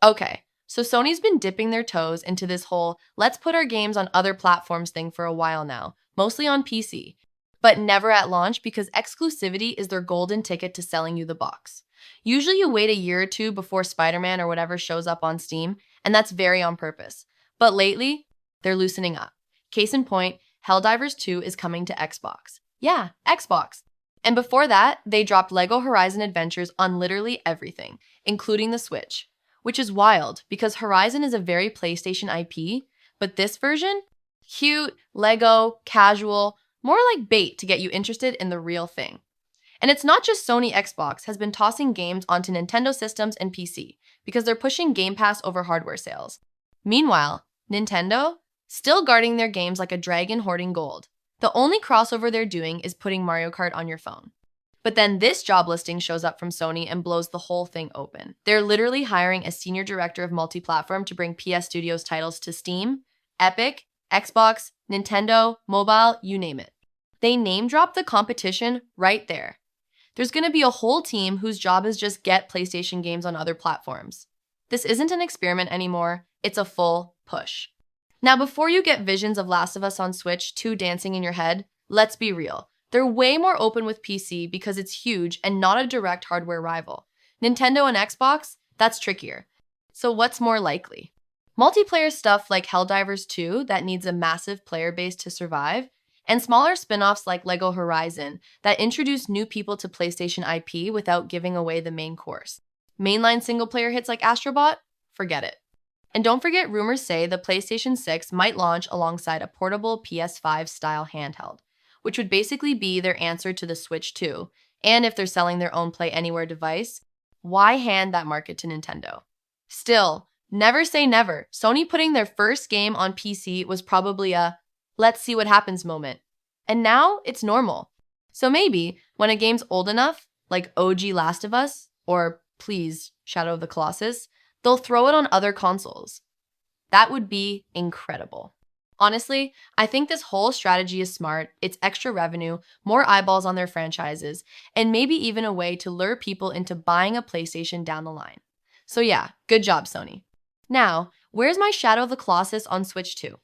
Okay, so Sony's been dipping their toes into this whole let's put our games on other platforms thing for a while now, mostly on PC, but never at launch because exclusivity is their golden ticket to selling you the box. Usually you wait a year or two before Spider Man or whatever shows up on Steam, and that's very on purpose. But lately, they're loosening up. Case in point, Helldivers 2 is coming to Xbox. Yeah, Xbox. And before that, they dropped LEGO Horizon Adventures on literally everything, including the Switch, which is wild because Horizon is a very PlayStation IP, but this version? Cute, Lego, casual, more like bait to get you interested in the real thing. And it's not just Sony Xbox has been tossing games onto Nintendo systems and PC because they're pushing Game Pass over hardware sales. Meanwhile, Nintendo, still guarding their games like a dragon hoarding gold. The only crossover they're doing is putting Mario Kart on your phone. But then this job listing shows up from Sony and blows the whole thing open. They're literally hiring a senior director of multi-platform to bring PS Studios titles to Steam, Epic, Xbox, Nintendo, mobile, you name it. They name drop the competition right there. There's going to be a whole team whose job is just get PlayStation games on other platforms. This isn't an experiment anymore, it's a full push. Now, before you get visions of Last of Us on Switch 2 dancing in your head, let's be real. They're way more open with PC because it's huge and not a direct hardware rival. Nintendo and Xbox, that's trickier. So what's more likely? Multiplayer stuff like Helldivers 2 that needs a massive player base to survive, and smaller spin-offs like LEGO Horizon that introduce new people to PlayStation IP without giving away the main course. Mainline single-player hits like Astrobot? Forget it. And don't forget rumors say the PlayStation 6 might launch alongside a portable PS5-style handheld, which would basically be their answer to the Switch 2. And if they're selling their own Play Anywhere device, why hand that market to Nintendo? Still, never say never. Sony putting their first game on PC was probably a let's see what happens moment. And now it's normal. So maybe when a game's old enough, like OG Last of Us, or please, Shadow of the Colossus, they'll throw it on other consoles. That would be incredible. Honestly, I think this whole strategy is smart. It's extra revenue, more eyeballs on their franchises, and maybe even a way to lure people into buying a PlayStation down the line. So yeah, good job, Sony. Now, where's my Shadow of the Colossus on Switch 2?